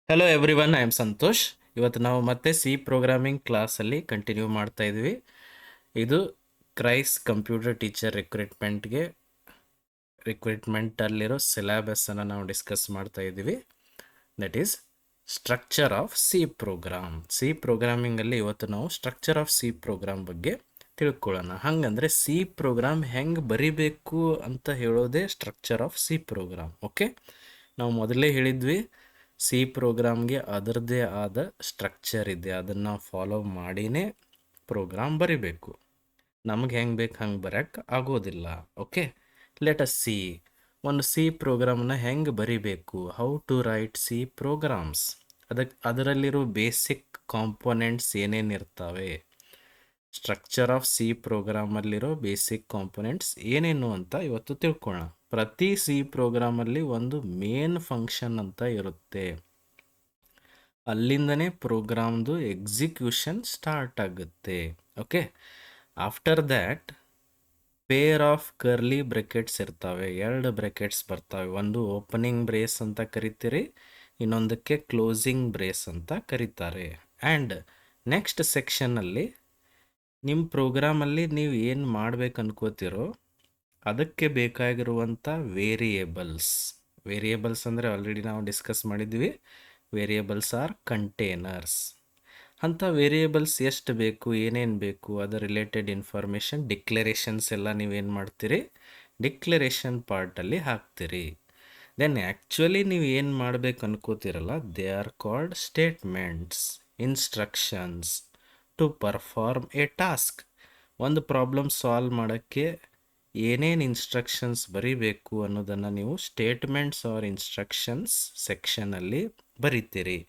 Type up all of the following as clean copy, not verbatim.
Hello everyone, I am Santosh. ಇವತ್ತು ನಾವು ಮತ್ತೆ ಸಿ ಪ್ರೋಗ್ರಾಮಿಂಗ್ ಕ್ಲಾಸಲ್ಲಿ ಕಂಟಿನ್ಯೂ ಮಾಡ್ತಾ ಇದ್ವಿ. ಇದು ಕ್ರೈಸ್ ಕಂಪ್ಯೂಟರ್ ಟೀಚರ್ ರಿಕ್ರೂಟ್ಮೆಂಟಲ್ಲಿರೋ ಸಿಲೆಬಸ್ಸನ್ನು ನಾವು ಡಿಸ್ಕಸ್ ಮಾಡ್ತಾ ಇದ್ವಿ. That is structure of C program. C ಪ್ರೋಗ್ರಾಮಿಂಗಲ್ಲಿ ಇವತ್ತು ನಾವು ಸ್ಟ್ರಕ್ಚರ್ ಆಫ್ ಸಿ ಪ್ರೋಗ್ರಾಮ್ ಬಗ್ಗೆ ತಿಳ್ಕೊಳ್ಳೋಣ. ಹಾಗಂದರೆ ಸಿ ಪ್ರೋಗ್ರಾಮ್ ಹೆಂಗೆ ಬರಿಬೇಕು ಅಂತ ಹೇಳೋದೇ structure of C program. Okay, ನಾವು ಮೊದಲೇ ಹೇಳಿದ್ವಿ ಸಿ ಪ್ರೋಗ್ರಾಮ್ಗೆ ಅದರದ್ದೇ ಆದ ಸ್ಟ್ರಕ್ಚರ್ ಇದೆ, ಅದನ್ನು ಫಾಲೋ ಮಾಡಿನೇ ಪ್ರೋಗ್ರಾಮ್ ಬರಿಬೇಕು. ನಮಗೆ ಹೆಂಗೆ ಬೇಕು ಹಂಗೆ ಬರೋಕ್ಕೆ ಆಗೋದಿಲ್ಲ. ಓಕೆ, ಲೆಟ್ ಅಸ್ ಸಿ ಒಂದು ಸಿ ಪ್ರೋಗ್ರಾಮ್ನ ಹೆಂಗೆ ಬರಿಬೇಕು, how to write C programs, ಅದರಲ್ಲಿರೋ ಬೇಸಿಕ್ ಕಾಂಪೊನೆಂಟ್ಸ್ ಏನೇನಿರ್ತವೆ, ಸ್ಟ್ರಕ್ಚರ್ ಆಫ್ ಸಿ ಪ್ರೋಗ್ರಾಮಲ್ಲಿರೋ ಬೇಸಿಕ್ ಕಾಂಪೊನೆಂಟ್ಸ್ ಏನೇನು ಅಂತ ಇವತ್ತು ತಿಳ್ಕೊಳ್ಳೋಣ. ಪ್ರತಿ ಸಿ ಪ್ರೋಗ್ರಾಮಲ್ಲಿ ಒಂದು ಮೇನ್ ಫಂಕ್ಷನ್ ಅಂತ ಇರುತ್ತೆ. ಅಲ್ಲಿಂದನೇ ಪ್ರೋಗ್ರಾಮ್ದು ಎಕ್ಸಿಕ್ಯೂಷನ್ ಸ್ಟಾರ್ಟ್ ಆಗುತ್ತೆ. Okay, after that pair of curly brackets ಇರ್ತವೆ. ಎರಡು ಬ್ರೆಕೆಟ್ಸ್ ಬರ್ತವೆ. ಒಂದು ಓಪನಿಂಗ್ ಬ್ರೇಸ್ ಅಂತ ಕರಿತೀರಿ, ಇನ್ನೊಂದಕ್ಕೆ ಕ್ಲೋಸಿಂಗ್ ಬ್ರೇಸ್ ಅಂತ ಕರೀತಾರೆ. ಆ್ಯಂಡ್ ನೆಕ್ಸ್ಟ್ ಸೆಕ್ಷನ್ನಲ್ಲಿ ನಿಮ್ಮ ಪ್ರೋಗ್ರಾಮಲ್ಲಿ ನೀವು ಏನು ಮಾಡ್ಬೇಕು ಅನ್ಕೋತಿರೋ ಅದಕ್ಕೆ ಬೇಕಾಗಿರುವಂಥ ವೇರಿಯೇಬಲ್ಸ್ ಅಂದರೆ ಆಲ್ರೆಡಿ ನಾವು ಡಿಸ್ಕಸ್ ಮಾಡಿದ್ವಿ. Variables are containers. ಅಂಥ ವೇರಿಯೇಬಲ್ಸ್ ಎಷ್ಟು ಬೇಕು, ಏನೇನು ಬೇಕು, ಅದರ ರಿಲೇಟೆಡ್ ಇನ್ಫಾರ್ಮೇಷನ್, ಡಿಕ್ಲರೇಷನ್ಸ್ ಎಲ್ಲ ನೀವೇನು ಮಾಡ್ತೀರಿ, ಡಿಕ್ಲರೇಷನ್ ಪಾರ್ಟಲ್ಲಿ ಹಾಕ್ತೀರಿ. ದೆನ್ ಆ್ಯಕ್ಚುಲಿ ನೀವು ಏನು ಮಾಡಬೇಕು ಅನ್ಕೋತಿರಲ್ಲ, they are called statements, instructions to perform a task. ಒಂದು ಪ್ರಾಬ್ಲಮ್ ಸಾಲ್ವ್ ಮಾಡೋಕ್ಕೆ ಏನೇನು ಇನ್ಸ್ಟ್ರಕ್ಷನ್ಸ್ ಬರೀಬೇಕು ಅನ್ನೋದನ್ನು ನೀವು ಸ್ಟೇಟ್ಮೆಂಟ್ಸ್ ಆರ್ ಇನ್ಸ್ಟ್ರಕ್ಷನ್ಸ್ ಸೆಕ್ಷನಲ್ಲಿ ಬರೀತೀರಿ.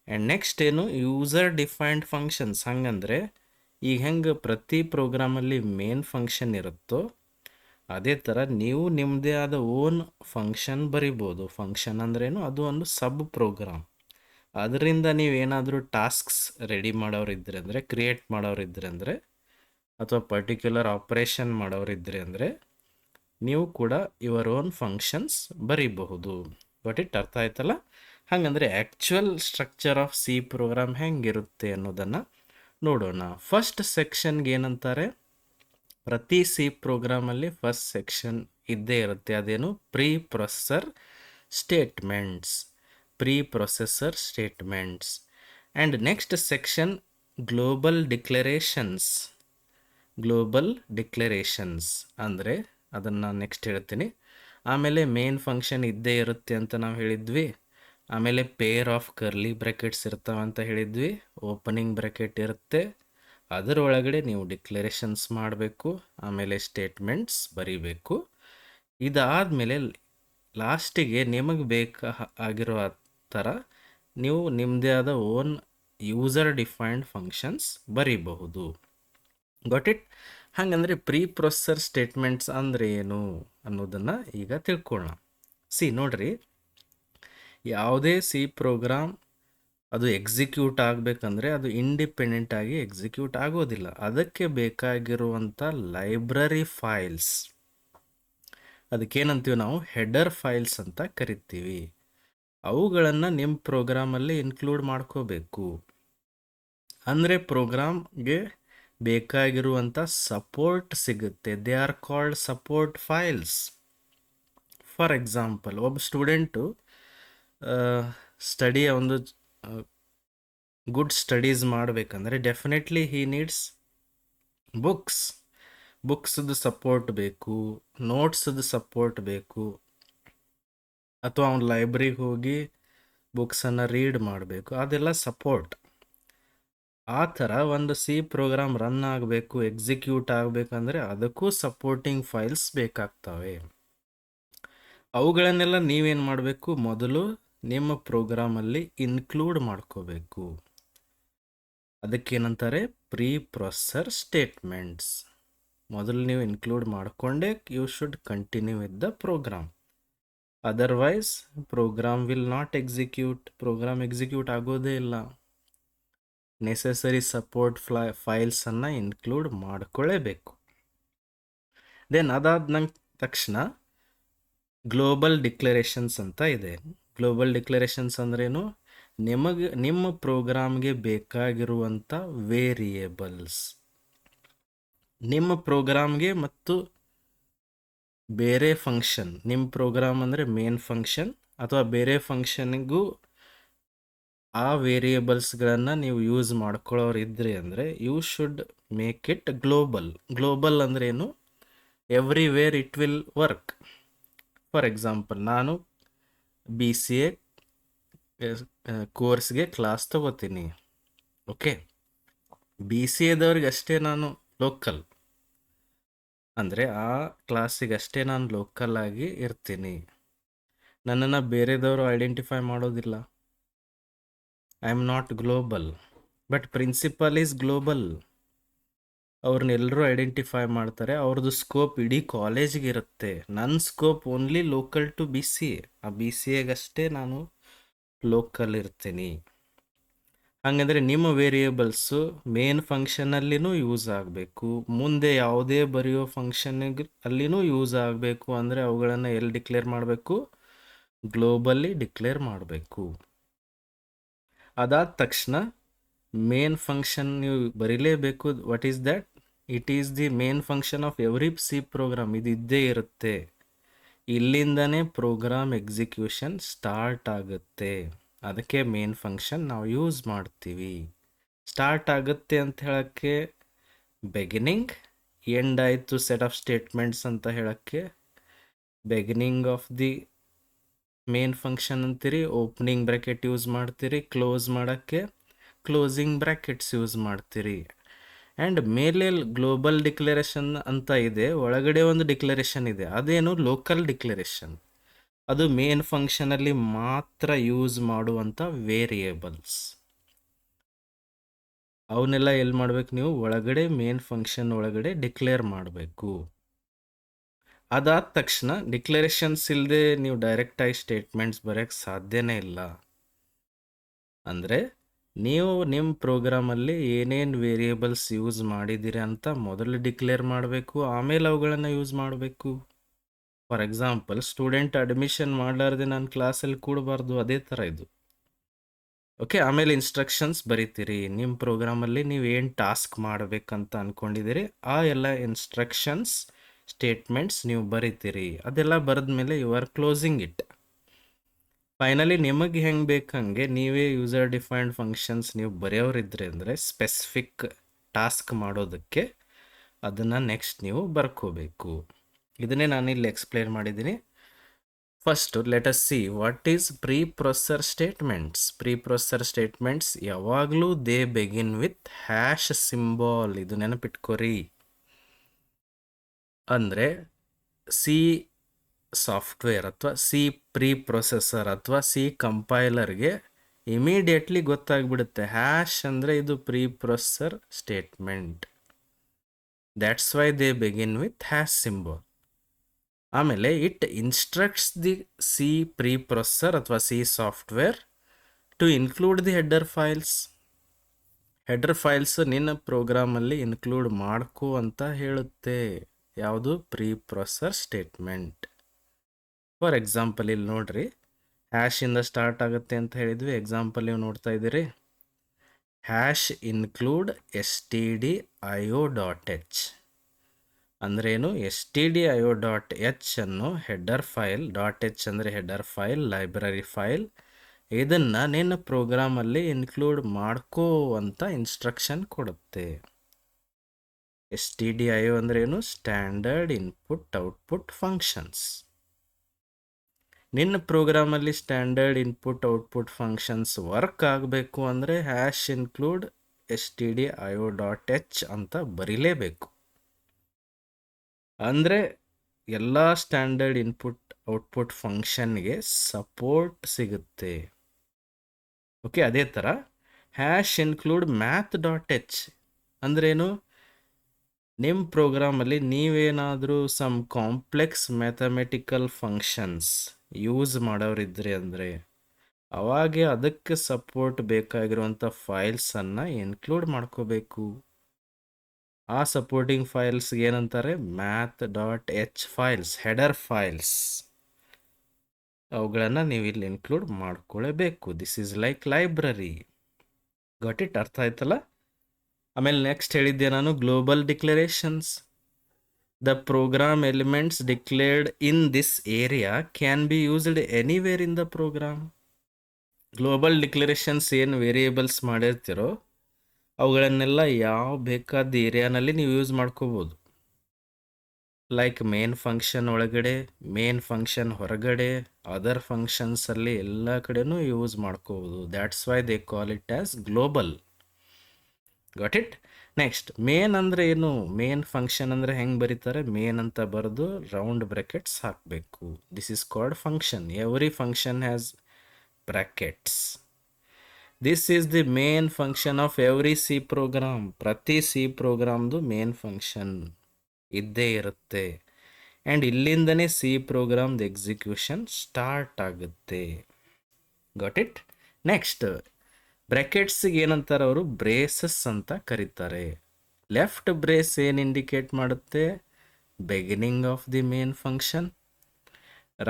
ಆ್ಯಂಡ್ ನೆಕ್ಸ್ಟ್ ಏನು, ಯೂಸರ್ ಡಿಫೈನ್ಡ್ ಫಂಕ್ಷನ್ಸ್. ಹಂಗಂದರೆ ಈಗ ಹೆಂಗೆ ಪ್ರತಿ ಪ್ರೋಗ್ರಾಮಲ್ಲಿ ಮೇನ್ ಫಂಕ್ಷನ್ ಇರುತ್ತೋ ಅದೇ ಥರ ನೀವು ನಿಮ್ಮದೇ ಆದ ಓನ್ ಫಂಕ್ಷನ್ ಬರಿಬೋದು. ಫಂಕ್ಷನ್ ಅಂದ್ರೇನು, ಅದು ಒಂದು ಸಬ್ ಪ್ರೋಗ್ರಾಮ್. ಅದರಿಂದ ನೀವೇನಾದರೂ ಟಾಸ್ಕ್ಸ್ ರೆಡಿ ಮಾಡೋರಿದ್ದರೆ ಅಂದರೆ, ಕ್ರಿಯೇಟ್ ಮಾಡೋರಿದ್ದರೆ ಅಂದರೆ, ಅಥವಾ ಪರ್ಟಿಕ್ಯುಲರ್ ಆಪ್ರೇಷನ್ ಮಾಡೋರಿದ್ದರೆ ಅಂದರೆ ನೀವು ಕೂಡ ಯುವರ್ ಓನ್ ಫಂಕ್ಷನ್ಸ್ ಬರೀಬಹುದು. ಇಟ್ ಅರ್ಥ ಆಯ್ತಲ್ಲ? ಹಾಗಂದರೆ actual structure of C program ಹೆಂಗಿರುತ್ತೆ ಅನ್ನೋದನ್ನು ನೋಡೋಣ. ಫಸ್ಟ್ ಸೆಕ್ಷನ್ಗೆ ಏನಂತಾರೆ, ಪ್ರತಿ ಸಿ ಪ್ರೋಗ್ರಾಮಲ್ಲಿ ಫಸ್ಟ್ ಸೆಕ್ಷನ್ ಇದ್ದೇ ಇರುತ್ತೆ. ಅದೇನು, preprocessor statements. And next section global declarations ಅಂದರೆ ಅದನ್ನು ನೆಕ್ಸ್ಟ್ ಹೇಳ್ತೀನಿ. ಆಮೇಲೆ ಮೇನ್ ಫಂಕ್ಷನ್ ಇದ್ದೇ ಇರುತ್ತೆ ಅಂತ ನಾವು ಹೇಳಿದ್ವಿ. ಆಮೇಲೆ ಪೇರ್ ಆಫ್ ಕರ್ಲಿ ಬ್ರ್ಯಾಕೆಟ್ಸ್ ಇರ್ತಾವೆ ಅಂತ ಹೇಳಿದ್ವಿ. ಓಪನಿಂಗ್ ಬ್ರ್ಯಾಕೆಟ್ ಇರುತ್ತೆ, ಅದರ ಒಳಗಡೆ ನೀವು ಡಿಕ್ಲರೇಷನ್ಸ್ ಮಾಡಬೇಕು, ಆಮೇಲೆ ಸ್ಟೇಟ್ಮೆಂಟ್ಸ್ ಬರೀಬೇಕು. ಇದಾದಮೇಲೆ ಲಾಸ್ಟಿಗೆ ನಿಮಗೆ ಬೇಕಾಗಿರೋ ಥರ ನೀವು ನಿಮ್ಮದೇ ಆದ ಓನ್ ಯೂಸರ್ ಡಿಫೈನ್ಡ್ ಫಂಕ್ಷನ್ಸ್ ಬರೀಬಹುದು. Got it? ಹಾಗಂದರೆ ಪ್ರೀ ಪ್ರೊಸೆಸರ್ ಸ್ಟೇಟ್ಮೆಂಟ್ಸ್ ಅಂದರೆ ಏನು ಅನ್ನೋದನ್ನು ಈಗ ತಿಳ್ಕೊಳ್ಳೋಣ. ನೋಡ್ರಿ, ಯಾವುದೇ ಸಿ ಪ್ರೋಗ್ರಾಮ್ ಅದು ಎಕ್ಸಿಕ್ಯೂಟ್ ಆಗಬೇಕಂದ್ರೆ ಅದು ಇಂಡಿಪೆಂಡೆಂಟ್ ಆಗಿ ಎಕ್ಸಿಕ್ಯೂಟ್ ಆಗೋದಿಲ್ಲ. ಅದಕ್ಕೆ ಬೇಕಾಗಿರುವಂಥ ಲೈಬ್ರರಿ ಫೈಲ್ಸ್, ಅದಕ್ಕೇನಂತೀವಿ ನಾವು, ಹೆಡರ್ ಫೈಲ್ಸ್ ಅಂತ ಕರಿತೀವಿ. ಅವುಗಳನ್ನು ನಿಮ್ಮ ಪ್ರೋಗ್ರಾಮಲ್ಲಿ ಇನ್ಕ್ಲೂಡ್ ಮಾಡ್ಕೋಬೇಕು. ಅಂದರೆ ಪ್ರೋಗ್ರಾಮ್ಗೆ ಬೇಕಾಗಿರುವಂಥ ಸಪೋರ್ಟ್ ಸಿಗುತ್ತೆ. They are called support files. For example, ಒಬ್ಬ ಸ್ಟೂಡೆಂಟು ಒಂದು ಗುಡ್ ಸ್ಟಡೀಸ್ ಮಾಡಬೇಕಂದ್ರೆ ಡೆಫಿನೆಟ್ಲಿ ಹಿ ನೀಡ್ಸ್ ಬುಕ್ಸ್ದು ಸಪೋರ್ಟ್ ಬೇಕು, ನೋಟ್ಸ್ದು ಸಪೋರ್ಟ್ ಬೇಕು, ಅಥವಾ ಅವ್ನು ಲೈಬ್ರರಿಗೆ ಹೋಗಿ ಬುಕ್ಸನ್ನು ರೀಡ್ ಮಾಡಬೇಕು, ಅದೆಲ್ಲ ಸಪೋರ್ಟ್. ಆ ಥರ ಒಂದು ಸಿ ಪ್ರೋಗ್ರಾಮ್ ರನ್ ಆಗಬೇಕು, ಎಕ್ಸಿಕ್ಯೂಟ್ ಆಗಬೇಕಂದ್ರೆ ಅದಕ್ಕೂ ಸಪೋರ್ಟಿಂಗ್ ಫೈಲ್ಸ್ ಬೇಕಾಗ್ತವೆ. ಅವುಗಳನ್ನೆಲ್ಲ ನೀವೇನು ಮಾಡಬೇಕು, ಮೊದಲು ನಿಮ್ಮ ಪ್ರೋಗ್ರಾಮಲ್ಲಿ ಇನ್ಕ್ಲೂಡ್ ಮಾಡ್ಕೋಬೇಕು. ಅದಕ್ಕೇನಂತಾರೆ, ಪ್ರೀ ಪ್ರೊಸೆಸರ್ ಸ್ಟೇಟ್ಮೆಂಟ್ಸ್. ಮೊದಲು ನೀವು ಇನ್ಕ್ಲೂಡ್ ಮಾಡಿಕೊಂಡೇ you should continue with the program. Otherwise program will not execute. Program execute ಆಗೋದೇ ಇಲ್ಲ. ನೆಸೆಸರಿ ಸಪೋರ್ಟ್ ಫೈಲ್ಸನ್ನು ಇನ್ಕ್ಲೂಡ್ ಮಾಡ್ಕೊಳ್ಳೇಬೇಕು. ದೆನ್ ಅದಾದ ತಕ್ಷಣ ಗ್ಲೋಬಲ್ ಡಿಕ್ಲರೇಷನ್ಸ್ ಅಂತ ಇದೆ. ಗ್ಲೋಬಲ್ ಡಿಕ್ಲರೇಷನ್ಸ್ ಅಂದ್ರೇನು, ನಿಮ್ಮ ಪ್ರೋಗ್ರಾಮ್ಗೆ ಬೇಕಾಗಿರುವಂಥ ವೇರಿಯೇಬಲ್ಸ್. ನಿಮ್ಮ ಪ್ರೋಗ್ರಾಮ್ಗೆ ಮತ್ತು ಬೇರೆ ಫಂಕ್ಷನ್, ನಿಮ್ಮ ಪ್ರೋಗ್ರಾಮ್ ಅಂದರೆ ಮೇನ್ ಫಂಕ್ಷನ್ ಅಥವಾ ಬೇರೆ ಫಂಕ್ಷನ್ಗೂ ಆ ವೇರಿಯೇಬಲ್ಸ್ಗಳನ್ನು ನೀವು ಯೂಸ್ ಮಾಡ್ಕೊಳ್ಳೋರು ಇದ್ರಿ ಅಂದರೆ you should make it global. Global ಅಂದ್ರೆ ಏನು? Everywhere it will work. For example, ನಾನು BCA ಕೋರ್ಸ್ಗೆ ಕ್ಲಾಸ್ ತಗೋತೀನಿ. ಓಕೆ, BCAದವ್ರಿಗೆ ಅಷ್ಟೇ ನಾನು ಲೋಕಲ್, ಅಂದರೆ ಆ ಕ್ಲಾಸಿಗಷ್ಟೇ ನಾನು ಲೋಕಲ್ ಆಗಿ ಇರ್ತೀನಿ. ನನ್ನನ್ನು ಬೇರೆದವರು ಐಡೆಂಟಿಫೈ ಮಾಡೋದಿಲ್ಲ. I am not global, but principal is global. ಅವ್ರನ್ನೆಲ್ಲರೂ ಐಡೆಂಟಿಫೈ ಮಾಡ್ತಾರೆ, ಅವ್ರದ್ದು ಸ್ಕೋಪ್ ಇಡೀ ಕಾಲೇಜ್ಗೆ ಇರುತ್ತೆ. ನನ್ನ scope only local to BCA. ಆ BCAಗಷ್ಟೇ ನಾನು ಲೋಕಲ್ ಇರ್ತೀನಿ. ಹಾಗಂದರೆ ನಿಮ್ಮ ವೇರಿಯೇಬಲ್ಸು ಮೇನ್ ಫಂಕ್ಷನಲ್ಲಿನೂ ಯೂಸ್ ಆಗಬೇಕು, ಮುಂದೆ ಯಾವುದೇ ಬರೆಯೋ ಫಂಕ್ಷನ್ಗೆ ಅಲ್ಲಿನೂ ಯೂಸ್ ಆಗಬೇಕು. ಅಂದರೆ ಅವುಗಳನ್ನು ಎಲ್ಲಿ ಡಿಕ್ಲೇರ್ ಮಾಡಬೇಕು? ಗ್ಲೋಬಲ್ಲಿ ಡಿಕ್ಲೇರ್ ಮಾಡಬೇಕು. ಅದಾದ ತಕ್ಷಣ ಮೇನ್ ಫಂಕ್ಷನ್ ನೀವು ಬರೀಲೇಬೇಕು. What is that? It is the main function of every C program. ಇದು ಇದ್ದೇ ಇರುತ್ತೆ. ಇಲ್ಲಿಂದನೇ ಪ್ರೋಗ್ರಾಮ್ ಎಕ್ಸಿಕ್ಯೂಷನ್ ಸ್ಟಾರ್ಟ್ ಆಗುತ್ತೆ. ಅದಕ್ಕೆ ಮೇನ್ ಫಂಕ್ಷನ್ ನಾವು ಯೂಸ್ ಮಾಡ್ತೀವಿ. ಸ್ಟಾರ್ಟ್ ಆಗುತ್ತೆ ಅಂತ ಹೇಳೋಕ್ಕೆ ಬೆಗಿನಿಂಗ್, ಎಂಡ್ ಆಯಿತು ಸೆಟ್ ಆಫ್ ಸ್ಟೇಟ್ಮೆಂಟ್ಸ್ ಅಂತ ಹೇಳೋಕ್ಕೆ beginning of the main function ಅಂತೀರಿ. ಓಪನಿಂಗ್ ಬ್ರ್ಯಾಕೆಟ್ ಯೂಸ್ ಮಾಡ್ತೀರಿ. ಕ್ಲೋಸ್ ಮಾಡೋಕ್ಕೆ ಕ್ಲೋಸಿಂಗ್ ಬ್ರ್ಯಾಕೆಟ್ಸ್ ಯೂಸ್ ಮಾಡ್ತೀರಿ. ಆ್ಯಂಡ್ ಮೇಲೆ ಗ್ಲೋಬಲ್ ಡಿಕ್ಲರೇಷನ್ ಅಂತ ಇದೆ, ಒಳಗಡೆ ಒಂದು ಡಿಕ್ಲರೇಷನ್ ಇದೆ. ಅದೇನು? Local declaration. ಅದು ಮೇನ್ ಫಂಕ್ಷನಲ್ಲಿ ಮಾತ್ರ ಯೂಸ್ ಮಾಡುವಂಥ ವೇರಿಯೇಬಲ್ಸ್. ಅವನ್ನೆಲ್ಲ ಎಲ್ಲಿ ಮಾಡ್ಬೇಕು? ನೀವು ಒಳಗಡೆ ಮೇನ್ ಫಂಕ್ಷನ್ ಒಳಗಡೆ ಡಿಕ್ಲೇರ್ ಮಾಡಬೇಕು. ಅದಾದ ತಕ್ಷಣ ಡಿಕ್ಲರೇಷನ್ಸ್ ಇಲ್ಲದೆ ನೀವು ಡೈರೆಕ್ಟಾಗಿ ಸ್ಟೇಟ್ಮೆಂಟ್ಸ್ ಬರೆಯೋಕ್ಕೆ ಸಾಧ್ಯನೇ ಇಲ್ಲ. ಅಂದರೆ ನೀವು ನಿಮ್ಮ ಪ್ರೋಗ್ರಾಮಲ್ಲಿ ಏನೇನು ವೇರಿಯೇಬಲ್ಸ್ ಯೂಸ್ ಮಾಡಿದ್ದೀರಿ ಅಂತ ಮೊದಲು ಡಿಕ್ಲೇರ್ ಮಾಡಬೇಕು, ಆಮೇಲೆ ಅವುಗಳನ್ನು ಯೂಸ್ ಮಾಡಬೇಕು. ಫಾರ್ ಎಕ್ಸಾಂಪಲ್, ಸ್ಟೂಡೆಂಟ್ ಅಡ್ಮಿಷನ್ ಮಾಡಲಾರ್ದೆ ನಾನು ಕ್ಲಾಸಲ್ಲಿ ಕೂಡಬಾರ್ದು, ಅದೇ ಥರ ಇದು. ಓಕೆ, ಆಮೇಲೆ ಇನ್ಸ್ಟ್ರಕ್ಷನ್ಸ್ ಬರಿತೀರಿ. ನಿಮ್ಮ ಪ್ರೋಗ್ರಾಮಲ್ಲಿ ನೀವು ಏನು ಟಾಸ್ಕ್ ಮಾಡಬೇಕಂತ ಅಂದ್ಕೊಂಡಿದ್ದೀರಿ ಆ ಎಲ್ಲ ಇನ್ಸ್ಟ್ರಕ್ಷನ್ಸ್ ಸ್ಟೇಟ್ಮೆಂಟ್ಸ್ ನೀವು ಬರಿತೀರಿ. ಅದೆಲ್ಲ ಬರೆದ ಮೇಲೆ you are closing it. Finally ನಿಮಗೆ ಹೆಂಗೆ ಬೇಕಂಗೆ ನೀವೇ ಯೂಸರ್ ಡಿಫೈನ್ಡ್ ಫಂಕ್ಷನ್ಸ್ ನೀವು ಬರೆಯೋರಿದ್ರೆ ಅಂದರೆ ಸ್ಪೆಸಿಫಿಕ್ ಟಾಸ್ಕ್ ಮಾಡೋದಕ್ಕೆ ಅದನ್ನು ನೆಕ್ಸ್ಟ್ ನೀವು ಬರ್ಕೋಬೇಕು. ಇದನ್ನೇ ನಾನಿಲ್ಲಿ ಎಕ್ಸ್ಪ್ಲೇನ್ ಮಾಡಿದ್ದೀನಿ. First let us see what is preprocessor statements. Preprocessor statements ಯಾವಾಗಲೂ they begin with hash symbol. ಇದು ನೆನಪಿಟ್ಕೋರಿ. ಅಂದರೆ ಸಿ ಸಾಫ್ಟ್ವೇರ್ ಅಥವಾ ಸಿ ಪ್ರೀ ಪ್ರೊಸೆಸರ್ ಅಥವಾ ಸಿ ಕಂಪೈಲರ್ಗೆ ಇಮಿಡಿಯೇಟ್ಲಿ ಗೊತ್ತಾಗ್ಬಿಡುತ್ತೆ ಹ್ಯಾಶ್ ಅಂದರೆ ಇದು preprocessor statement. That's why they begin with hash symbol. ಆಮೇಲೆ it instructs the C preprocessor ಅಥವಾ C software to include the header files. Header files ನಿನ್ನ ಪ್ರೋಗ್ರಾಮಲ್ಲಿ include ಮಾಡ್ಕೋ ಅಂತ ಹೇಳುತ್ತೆ. ಯಾವುದು? Preprocessor statement. For example ಇಲ್ಲಿ ನೋಡ್ರಿ, ಹ್ಯಾಶಿಂದ ಸ್ಟಾರ್ಟ್ ಆಗುತ್ತೆ ಅಂತ ಹೇಳಿದ್ವಿ. ಎಕ್ಸಾಂಪಲ್ ನೀವು ನೋಡ್ತಾ ಇದ್ದೀರಿ, ಹ್ಯಾಶ್ ಇನ್ಕ್ಲೂಡ್ stdio.h ಅಂದ್ರೇನು? stdio.h ಅನ್ನು ಹೆಡರ್ ಫೈಲ್, .h ಅಂದರೆ ಹೆಡರ್ ಫೈಲ್, ಲೈಬ್ರರಿ ಫೈಲ್. ಇದನ್ನು ನಿನ್ನ ಪ್ರೋಗ್ರಾಮಲ್ಲಿ ಇನ್ಕ್ಲೂಡ್ ಮಾಡ್ಕೋ ಅಂತ ಇನ್ಸ್ಟ್ರಕ್ಷನ್ ಕೊಡುತ್ತೆ. stdio ಅಂದ್ರೇನು? Standard input output functions. ನಿನ್ನ ಪ್ರೋಗ್ರಾಮಲ್ಲಿ standard input output functions work ಆಗಬೇಕು ಅಂದರೆ ಹ್ಯಾಶ್ ಇನ್ಕ್ಲೂಡ್ stdio.h ಅಂತ ಬರೀಲೇಬೇಕು. ಅಂದರೆ ಎಲ್ಲ ಸ್ಟ್ಯಾಂಡರ್ಡ್ ಇನ್ಪುಟ್ ಔಟ್ಪುಟ್ ಫಂಕ್ಷನ್ಗೆ ಸಪೋರ್ಟ್ ಸಿಗುತ್ತೆ. ಓಕೆ, ಅದೇ ಥರ ಹ್ಯಾಶ್ ಇನ್ಕ್ಲೂಡ್ math.h ಅಂದ್ರೇನು? ನಿಮ್ಮ ಪ್ರೋಗ್ರಾಮಲ್ಲಿ ನೀವೇನಾದರೂ some complex mathematical functions use ಮಾಡೋರಿದ್ರಿ ಅಂದರೆ ಅವಾಗೆ ಅದಕ್ಕೆ ಸಪೋರ್ಟ್ ಬೇಕಾಗಿರುವಂಥ ಫೈಲ್ಸನ್ನು ಇನ್ಕ್ಲೂಡ್ ಮಾಡ್ಕೋಬೇಕು. ಆ ಸಪೋರ್ಟಿಂಗ್ ಫೈಲ್ಸ್ಗೆ ಏನಂತಾರೆ? math.h files, header files. ಅವುಗಳನ್ನು ನೀವು ಇಲ್ಲಿ ಇನ್ಕ್ಲೂಡ್ ಮಾಡ್ಕೊಳ್ಳೇಬೇಕು. This is like library. Got it? ಅರ್ಥ ಆಯ್ತಲ್ಲ? ಆಮೇಲೆ ನೆಕ್ಸ್ಟ್ ಹೇಳಿದ್ದೆ ನಾನು global declarations. The program elements declared in this area can be used anywhere in the program. Global declarations ಏನು ವೇರಿಯೇಬಲ್ಸ್ ಮಾಡಿರ್ತೀರೋ ಅವುಗಳನ್ನೆಲ್ಲ ಯಾವ ಬೇಕಾದ ಏರಿಯಾನಲ್ಲಿ ನೀವು ಯೂಸ್ ಮಾಡ್ಕೋಬೋದು. ಲೈಕ್ ಮೇನ್ ಫಂಕ್ಷನ್ ಒಳಗಡೆ, ಮೇನ್ ಫಂಕ್ಷನ್ ಹೊರಗಡೆ, ಅದರ್ ಫಂಕ್ಷನ್ಸಲ್ಲಿ ಎಲ್ಲ ಕಡೆನೂ ಯೂಸ್ ಮಾಡ್ಕೋಬೋದು. That's why they call it as global. Got it? Next, main ಅಂದರೆ ಏನು? ಮೇನ್ ಫಂಕ್ಷನ್ ಅಂದರೆ ಹೆಂಗೆ ಬರೀತಾರೆ? ಮೇನ್ ಅಂತ ಬರೆದು ರೌಂಡ್ ಬ್ರ್ಯಾಕೆಟ್ಸ್ ಹಾಕಬೇಕು. This is called function. Every function has brackets. This is the main function of every C program. ಪ್ರತಿ C ಪ್ರೋಗ್ರಾಮ್ದು ಮೇನ್ ಫಂಕ್ಷನ್ ಇದ್ದೇ ಇರುತ್ತೆ. ಆ್ಯಂಡ್ ಇಲ್ಲಿಂದನೇ ಸಿ ಪ್ರೋಗ್ರಾಮ್ದು ಎಕ್ಸಿಕ್ಯೂಷನ್ ಸ್ಟಾರ್ಟ್ ಆಗುತ್ತೆ. Got it? ನೆಕ್ಸ್ಟ್, ಬ್ರ್ಯಾಕೆಟ್ಸಿಗೆ ಏನಂತಾರೆ ಅವರು? ಬ್ರೇಸಸ್ ಅಂತ ಕರೀತಾರೆ. ಲೆಫ್ಟ್ ಬ್ರೇಸ್ ಏನು ಇಂಡಿಕೇಟ್ ಮಾಡುತ್ತೆ? Beginning of the main function.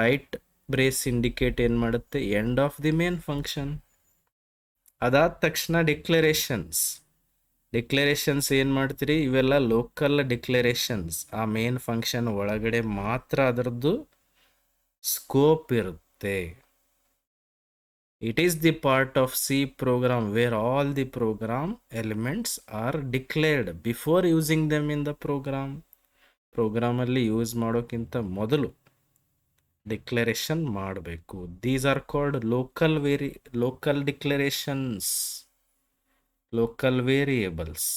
Right brace indicate ಏನು ಮಾಡುತ್ತೆ? End of the main function. ಅದಾದ ತಕ್ಷಣ ಡಿಕ್ಲರೇಷನ್ಸ್ ಏನು ಮಾಡ್ತೀರಿ? ಇವೆಲ್ಲ ಲೋಕಲ್ ಡಿಕ್ಲರೇಷನ್ಸ್. ಆ ಮೇನ್ ಫಂಕ್ಷನ್ ಒಳಗಡೆ ಮಾತ್ರ ಅದರದ್ದು ಸ್ಕೋಪ್ ಇರುತ್ತೆ. It is the part of C program where all the program elements are declared before using them in the program. ಪ್ರೋಗ್ರಾಮಲ್ಲಿ ಯೂಸ್ ಮಾಡೋಕ್ಕಿಂತ ಮೊದಲು ಡಿಕ್ಲರೇಷನ್ ಮಾಡಬೇಕು. These are called local declarations, local variables.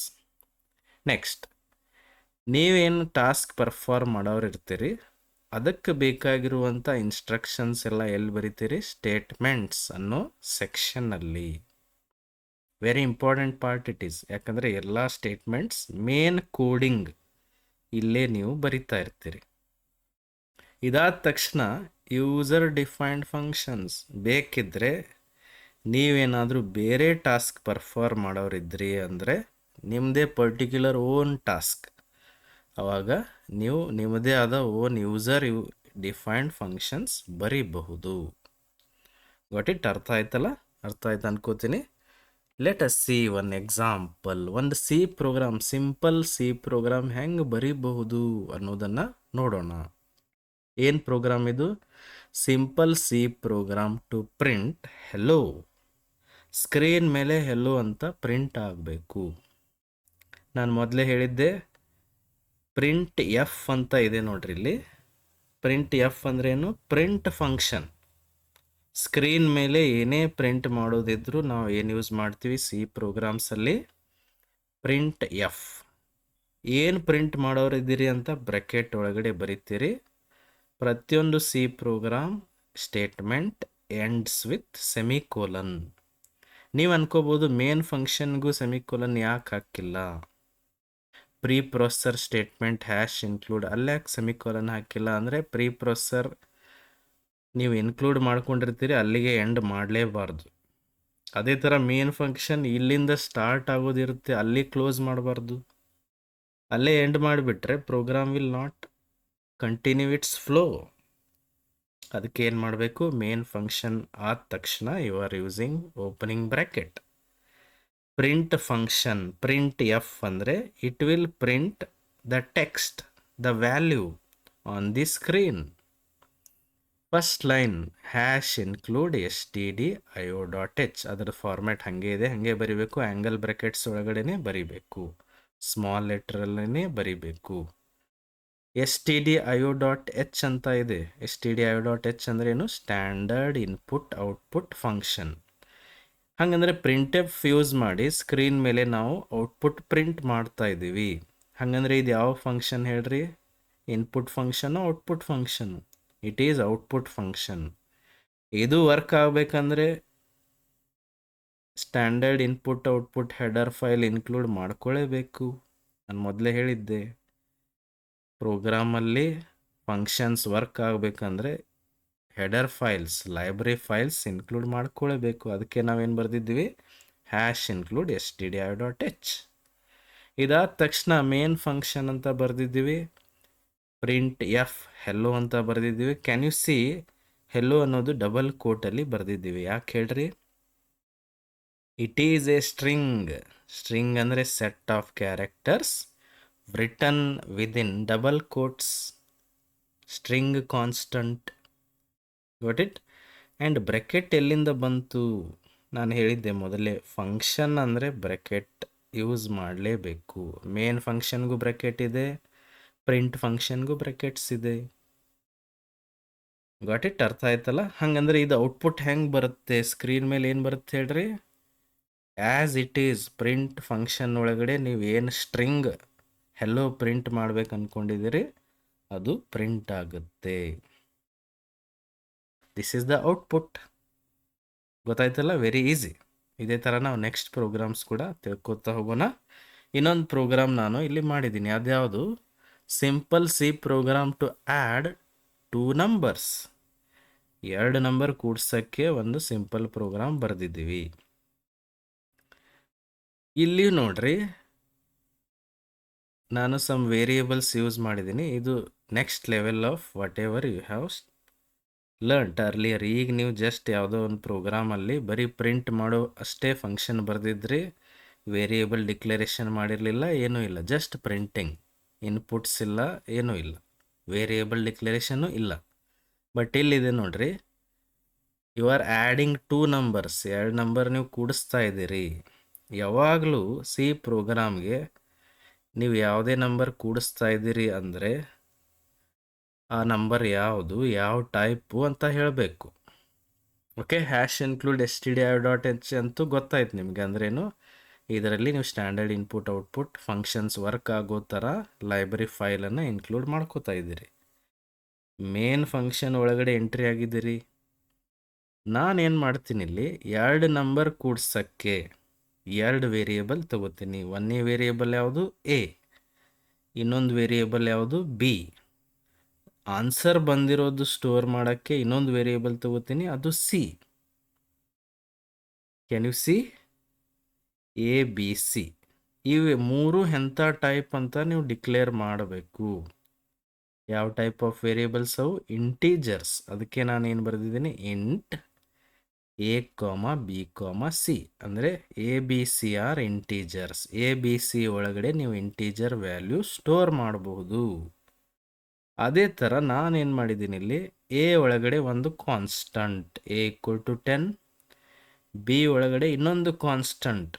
Next, ನೀವೇನು task perform ಮಾಡೋರು ಇರ್ತೀರಿ ಅದಕ್ಕೆ ಬೇಕಾಗಿರುವಂಥ instructions ಎಲ್ಲ ಎಲ್ಲಿ ಬರಿತೀರಿ? ಸ್ಟೇಟ್ಮೆಂಟ್ಸ್ ಅನ್ನೋ ಸೆಕ್ಷನ್ನಲ್ಲಿ. Very important part it is. ಯಾಕಂದರೆ ಎಲ್ಲ ಸ್ಟೇಟ್ಮೆಂಟ್ಸ್ ಮೇನ್ ಕೋಡಿಂಗ್ ಇಲ್ಲೇ ನೀವು ಬರಿತಾ ಇರ್ತೀರಿ. ಇದಾದ ತಕ್ಷಣ ಯೂಸರ್ ಡಿಫೈನ್ಡ್ ಫಂಕ್ಷನ್ಸ್. ಬೇಕಿದ್ದರೆ ನೀವೇನಾದರೂ ಬೇರೆ ಟಾಸ್ಕ್ ಪರ್ಫಾರ್ಮ್ ಮಾಡೋರಿದ್ರಿ ಅಂದರೆ ನಿಮ್ಮದೇ ಪರ್ಟಿಕ್ಯುಲರ್ ಓನ್ ಟಾಸ್ಕ್, ಆವಾಗ ನೀವು ನಿಮ್ಮದೇ ಆದ ಓನ್ ಯೂಸರ್ ಡಿಫೈನ್ಡ್ ಫಂಕ್ಷನ್ಸ್ ಬರೀಬಹುದು. Got it? ಅರ್ಥ ಆಯ್ತಲ್ಲ? ಅರ್ಥ ಆಯ್ತು ಅನ್ಕೋತೀನಿ. Let us see one example. ಒಂದು C program, simple C program ಹೆಂಗೆ ಬರೀಬಹುದು ಅನ್ನೋದನ್ನು ನೋಡೋಣ. ಏನು ಪ್ರೋಗ್ರಾಮ್ ಇದು? Simple C program to print hello. Screen ಮೇಲೆ ಹೆಲೋ ಅಂತ ಪ್ರಿಂಟ್ ಆಗಬೇಕು. ನಾನು ಮೊದಲೇ ಹೇಳಿದ್ದೆ ಪ್ರಿಂಟ್ ಎಫ್ ಅಂತ ಇದೆ ನೋಡ್ರಿ ಇಲ್ಲಿ. ಪ್ರಿಂಟ್ ಎಫ್ ಅಂದ್ರೆ ಏನು? Print function. ಸ್ಕ್ರೀನ್ ಮೇಲೆ ಏನೇ ಪ್ರಿಂಟ್ ಮಾಡೋದಿದ್ರು ನಾವು ಏನು ಯೂಸ್ ಮಾಡ್ತೀವಿ ಸಿ ಪ್ರೋಗ್ರಾಮ್ಸಲ್ಲಿ? Print f. ಏನು ಪ್ರಿಂಟ್ ಮಾಡೋರಿದ್ದೀರಿ ಅಂತ ಬ್ರ್ಯಾಕೆಟ್ ಒಳಗಡೆ ಬರೀತೀರಿ. ಪ್ರತಿಯೊಂದು C program statement ends with semicolon. ನೀವು ಅನ್ಕೋಬೋದು ಮೇನ್ ಫಂಕ್ಷನ್ಗೂ ಸೆಮಿಕೋಲನ್ ಯಾಕೆ ಹಾಕಿಲ್ಲ? Preprocessor statement hash include ಅಲ್ಲ್ಯಾಕೆ ಸೆಮಿಕೋಲನ್ ಹಾಕಿಲ್ಲ ಅಂದರೆ ಪ್ರೀ ಪ್ರೊಸೆಸರ್ ನೀವು ಇನ್ಕ್ಲೂಡ್ ಮಾಡ್ಕೊಂಡಿರ್ತೀರಿ, ಅಲ್ಲಿಗೆ ಎಂಡ್ ಮಾಡಲೇಬಾರ್ದು. ಅದೇ ಥರ ಮೇನ್ ಫಂಕ್ಷನ್ ಇಲ್ಲಿಂದ ಸ್ಟಾರ್ಟ್ ಆಗೋದಿರುತ್ತೆ, ಅಲ್ಲಿ ಕ್ಲೋಸ್ ಮಾಡಬಾರ್ದು. ಅಲ್ಲೇ ಎಂಡ್ ಮಾಡಿಬಿಟ್ರೆ program will not continue its flow. ಅದಕ್ಕೆ ಏನು ಮಾಡಬೇಕು? ಮೇನ್ ಫಂಕ್ಷನ್ ಆದ ತಕ್ಷಣ you are using opening bracket. Print function print f ಅಂದರೆ it will print the text, the value on the screen. First line hash include stdio.h. ಅದರ format ಹಾಗೆ ಇದೆ, ಹಾಗೆ ಬರಿಬೇಕು. ಆ್ಯಂಗಲ್ ಬ್ರ್ಯಾಕೆಟ್ಸ್ ಒಳಗಡೆನೆ ಬರಿಬೇಕು, ಸ್ಮಾಲ್ ಲೆಟ್ರಲ್ಲೇ ಬರಿಬೇಕು. stdio.h ಅಂತ ಇದೆ. stdio.h ಅಂದ್ರೆ ಏನು? Standard input output function. ಹಾಗಂದರೆ ಪ್ರಿಂಟ್ ಎಫ್ ಯೂಸ್ ಮಾಡಿ ಸ್ಕ್ರೀನ್ ಮೇಲೆ ನಾವು ಔಟ್ಪುಟ್ ಪ್ರಿಂಟ್ ಮಾಡ್ತಾ ಇದ್ದೀವಿ. ಹಾಗಂದ್ರೆ ಇದು ಯಾವ ಫಂಕ್ಷನ್ ಹೇಳ್ರಿ? Input function, output function? It is output function. ಇದು ವರ್ಕ್ ಆಗಬೇಕಂದ್ರೆ standard input output header file include ಮಾಡ್ಕೊಳ್ಳೇಬೇಕು. ನಾನು ಮೊದಲೇ ಹೇಳಿದ್ದೆ, ಪ್ರೋಗ್ರಾಮಲ್ಲಿ ಫಂಕ್ಷನ್ಸ್ ವರ್ಕ್ ಆಗಬೇಕಂದ್ರೆ header files, library files include ಮಾಡ್ಕೊಳ್ಳೇಬೇಕು. ಅದಕ್ಕೆ ನಾವೇನು ಬರೆದಿದ್ವಿ? Hash include stdio.h. ಇದಾದ ತಕ್ಷಣ ಮೇನ್ ಫಂಕ್ಷನ್ ಅಂತ ಬರೆದಿದ್ದೀವಿ, ಪ್ರಿಂಟ್ ಎಫ್ ಹೆಲೋ ಅಂತ ಬರೆದಿದ್ದೀವಿ. ಕ್ಯಾನ್ ಯು ಸಿ ಹೆಲೋ ಅನ್ನೋದು ಡಬಲ್ ಕೋಟಲ್ಲಿ ಬರೆದಿದ್ದೀವಿ. ಯಾಕೆ ಹೇಳ್ರಿ? It is a string. String ಅಂದರೆ set of characters written within double quotes, string constant. got it? And bracket ಎಲ್ಲಿಂದ ಬಂತು? ನಾನು ಹೇಳಿದ್ದೆ ಮೊದಲೇ, ಫಂಕ್ಷನ್ ಅಂದರೆ ಬ್ರೆಕೆಟ್ ಯೂಸ್ ಮಾಡಲೇಬೇಕು. ಮೇನ್ ಫಂಕ್ಷನ್ಗೂ ಬ್ರೆಕೆಟ್ ಇದೆ, ಪ್ರಿಂಟ್ ಫಂಕ್ಷನ್ಗೂ ಬ್ರೆಕೆಟ್ಸ್ ಇದೆ. Got it? ಅರ್ಥ ಆಯ್ತಲ್ಲ? ಹಂಗಂದ್ರೆ ಇದು ಔಟ್ಪುಟ್ ಹೆಂಗೆ ಬರುತ್ತೆ? ಸ್ಕ್ರೀನ್ ಮೇಲೆ ಏನು ಬರುತ್ತೆ ಹೇಳ್ರಿ? As it is print function ಒಳಗಡೆ ನೀವು ಏನು ಸ್ಟ್ರಿಂಗ್ ಹೆಲೋ ಪ್ರಿಂಟ್ ಮಾಡ್ಬೇಕು ಅಂದ್ಕೊಂಡಿದ್ದೀರಿ ಅದು ಪ್ರಿಂಟ್ ಆಗುತ್ತೆ. This is the output. ಗೊತ್ತಾಯ್ತಲ್ಲ? Very easy. ಇದೇ ಥರ ನಾವು ನೆಕ್ಸ್ಟ್ ಪ್ರೋಗ್ರಾಮ್ಸ್ ಕೂಡ ತಿಳ್ಕೊತಾ ಹೋಗೋಣ. ಇನ್ನೊಂದು ಪ್ರೋಗ್ರಾಮ್ ನಾನು ಇಲ್ಲಿ ಮಾಡಿದ್ದೀನಿ. ಅದ್ಯಾವುದು? Simple C program to add 2 numbers. 2 number ಕೂಡ್ಸೋಕ್ಕೆ ಒಂದು ಸಿಂಪಲ್ ಪ್ರೋಗ್ರಾಮ್ ಬರೆದಿದ್ದೀವಿ. ಇಲ್ಲಿ ನೋಡ್ರಿ, ನಾನು ಸಮ್ ವೇರಿಯೇಬಲ್ಸ್ ಯೂಸ್ ಮಾಡಿದ್ದೀನಿ. ಇದು next level of whatever you have learnt earlier. ಈಗ ನೀವು ಜಸ್ಟ್ ಯಾವುದೋ ಒಂದು ಪ್ರೋಗ್ರಾಮಲ್ಲಿ ಬರೀ ಪ್ರಿಂಟ್ ಮಾಡೋ ಅಷ್ಟೇ ಫಂಕ್ಷನ್ ಬರೆದಿದ್ರಿ, ವೇರಿಯೇಬಲ್ ಡಿಕ್ಲರೇಷನ್ ಮಾಡಿರಲಿಲ್ಲ, ಏನೂ ಇಲ್ಲ, ಜಸ್ಟ್ ಪ್ರಿಂಟಿಂಗ್, ಇನ್ಪುಟ್ಸ್ ಇಲ್ಲ, ಏನೂ ಇಲ್ಲ, ವೇರಿಯೇಬಲ್ ಡಿಕ್ಲರೇಷನ್ನು ಇಲ್ಲ. ಬಟ್ ಇಲ್ಲಿದೆ ನೋಡ್ರಿ, you are adding 2 numbers. 2 number ನೀವು ಕೂಡಿಸ್ತಾ ಇದ್ದೀರಿ. ಯಾವಾಗಲೂ ಸಿ ಪ್ರೋಗ್ರಾಮ್ಗೆ ನೀವು ಯಾವುದೇ ನಂಬರ್ ಕೂಡಿಸ್ತಾ ಇದ್ದೀರಿ ಅಂದರೆ ಆ ನಂಬರ್ ಯಾವುದು, ಯಾವ ಟೈಪು ಅಂತ ಹೇಳಬೇಕು. ಓಕೆ, ಹ್ಯಾಶ್ ಇನ್ಕ್ಲೂಡ್ stdio.h ಅಂತೂ ಗೊತ್ತಾಯ್ತು ನಿಮಗೆ ಅಂದ್ರೇನು. ಇದರಲ್ಲಿ ನೀವು standard input output functions work ಆಗೋ ಥರ ಲೈಬ್ರರಿ ಫೈಲನ್ನು ಇನ್ಕ್ಲೂಡ್ ಮಾಡ್ಕೋತಾ ಇದ್ದೀರಿ. ಮೇನ್ ಫಂಕ್ಷನ್ ಒಳಗಡೆ ಎಂಟ್ರಿ ಆಗಿದ್ದೀರಿ. ನಾನೇನು ಮಾಡ್ತೀನಿ ಇಲ್ಲಿ, 2 ನಂಬರ್ ಕೂಡ್ಸೋಕ್ಕೆ 2 ವೇರಿಯೇಬಲ್ ತಗೋತೀನಿ. ಒಂದನೇ ವೇರಿಯೇಬಲ್ ಯಾವುದು? ಎ. ಇನ್ನೊಂದು ವೇರಿಯೇಬಲ್ ಯಾವುದು? ಬಿ. ಆನ್ಸರ್ ಬಂದಿರೋದು ಸ್ಟೋರ್ ಮಾಡೋಕ್ಕೆ ಇನ್ನೊಂದು ವೇರಿಯೇಬಲ್ ತಗೋತೀನಿ, ಅದು C. Can you C? A B C ಇವು 3 ಎಂಥ ಟೈಪ್ ಅಂತ ನೀವು ಡಿಕ್ಲೇರ್ ಮಾಡಬೇಕು. ಯಾವ ಟೈಪ್ ಆಫ್ ವೇರಿಯೇಬಲ್ಸ್ ಅವು? ಇಂಟೀಜರ್ಸ್. ಅದಕ್ಕೆ ನಾನು ಏನು ಬರೆದಿದ್ದೀನಿ? ಇಂಟ್ ಎ ಕಾಮ ಬಿ ಕಾಮ ಸಿ. ಅಂದರೆ A B C R integers. A B C ಒಳಗಡೆ ನೀವು ಇಂಟೀಜರ್ ವ್ಯಾಲ್ಯೂ ಸ್ಟೋರ್ ಮಾಡಬಹುದು. ಅದೇ ಥರ ನಾನೇನು ಮಾಡಿದ್ದೀನಿ ಇಲ್ಲಿ, ಎ ಒಳಗಡೆ ಒಂದು constant A equal to 10, B ಒಳಗಡೆ ಇನ್ನೊಂದು constant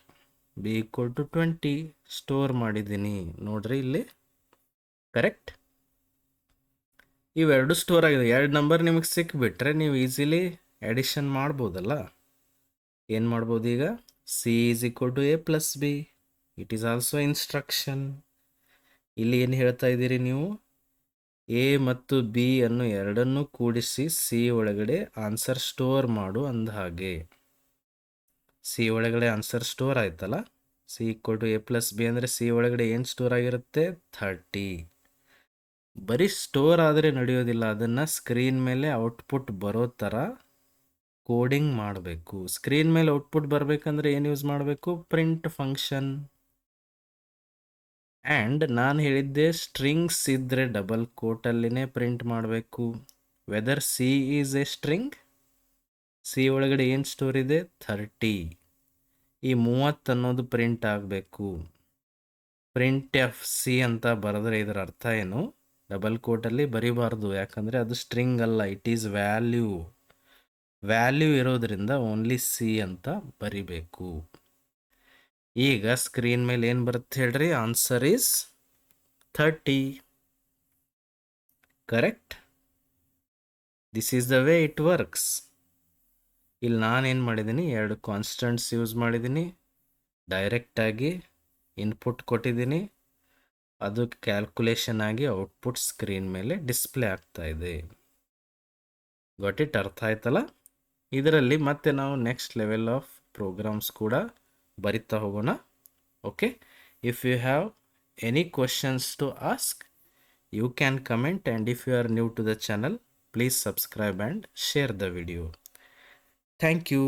B equal to 20 store ಮಾಡಿದ್ದೀನಿ. ನೋಡ್ರಿ ಇಲ್ಲಿ, ಕರೆಕ್ಟ್? ಇವೆರಡು ಸ್ಟೋರ್ ಆಗಿದೆ. 2 ನಂಬರ್ ನಿಮಗೆ ಸಿಕ್ಬಿಟ್ರೆ ನೀವು ಈಸಿಲಿ ಎಡಿಷನ್ ಮಾಡ್ಬೋದಲ್ಲ. ಏನು ಮಾಡ್ಬೋದು ಈಗ? C is equal to A plus B. It is also instruction. ಇಲ್ಲಿ ಏನು ಹೇಳ್ತಾ ಇದ್ದೀರಿ ನೀವು? ಎ ಮತ್ತು ಬಿ ಅನ್ನು ಎರಡನ್ನೂ ಕೂಡಿಸಿ ಸಿ ಒಳಗಡೆ ಆನ್ಸರ್ ಸ್ಟೋರ್ ಮಾಡು ಅಂದ ಹಾಗೆ. ಸಿ ಒಳಗಡೆ ಆನ್ಸರ್ ಸ್ಟೋರ್ ಆಯ್ತಲ್ಲ. C equal to A plus B ಅಂದರೆ ಸಿ ಒಳಗಡೆ ಏನು ಸ್ಟೋರ್ ಆಗಿರುತ್ತೆ? 30. ಬರೀ ಸ್ಟೋರ್ ಆದರೆ ನಡೆಯೋದಿಲ್ಲ, ಅದನ್ನು ಸ್ಕ್ರೀನ್ ಮೇಲೆ ಔಟ್ಪುಟ್ ಬರೋ ಥರ ಕೋಡಿಂಗ್ ಮಾಡಬೇಕು. ಸ್ಕ್ರೀನ್ ಮೇಲೆ ಔಟ್ಪುಟ್ ಬರಬೇಕಂದ್ರೆ ಏನು ಯೂಸ್ ಮಾಡಬೇಕು? Print function. ಆ್ಯಂಡ್ ನಾನು ಹೇಳಿದ್ದೆ ಸ್ಟ್ರಿಂಗ್ಸ್ ಇದ್ದರೆ ಡಬಲ್ ಕೋಟಲ್ಲಿನೇ ಪ್ರಿಂಟ್ ಮಾಡಬೇಕು. Whether C is a string, C ಒಳಗಡೆ ಏನು ಸ್ಟೋರ್ ಇದೆ? 30. ಈ 30 ಅನ್ನೋದು ಪ್ರಿಂಟ್ ಆಗಬೇಕು. ಪ್ರಿಂಟ್ ಎಫ್ ಸಿ ಅಂತ ಬರೆದ್ರೆ ಇದರ ಅರ್ಥ ಏನು? ಡಬಲ್ ಕೋಟಲ್ಲಿ ಬರಿಬಾರ್ದು, ಯಾಕಂದರೆ ಅದು ಸ್ಟ್ರಿಂಗ್ ಅಲ್ಲ, ಇಟ್ ಈಸ್ ವ್ಯಾಲ್ಯೂ. ವ್ಯಾಲ್ಯೂ ಇರೋದ್ರಿಂದ ಓನ್ಲಿ ಸಿ ಅಂತ ಬರಿಬೇಕು. ಈಗ ಸ್ಕ್ರೀನ್ ಮೇಲೆ ಏನು ಬರುತ್ತೆ ಹೇಳ್ರಿ? Answer is 30. Correct? This is the way it works. ಇಲ್ಲಿ ನಾನೇನು ಮಾಡಿದ್ದೀನಿ? 2 ಕಾನ್ಸ್ಟಂಟ್ಸ್ ಯೂಸ್ ಮಾಡಿದ್ದೀನಿ, ಡೈರೆಕ್ಟಾಗಿ ಇನ್ಪುಟ್ ಕೊಟ್ಟಿದ್ದೀನಿ, ಅದು ಕ್ಯಾಲ್ಕುಲೇಷನ್ ಆಗಿ ಔಟ್ಪುಟ್ ಸ್ಕ್ರೀನ್ ಮೇಲೆ ಡಿಸ್ಪ್ಲೇ ಆಗ್ತಾ ಇದೆ. Got it? ಅರ್ಥ ಆಯ್ತಲ್ಲ? ಇದರಲ್ಲಿ ಮತ್ತೆ ನಾವು ನೆಕ್ಸ್ಟ್ ಲೆವೆಲ್ ಆಫ್ ಪ್ರೋಗ್ರಾಮ್ಸ್ ಕೂಡ ಬರಿತಾ ಹೋಗೋಣ. Okay, if you have any questions to ask, you can comment, and if you are new to the channel, please subscribe and share the video. Thank you.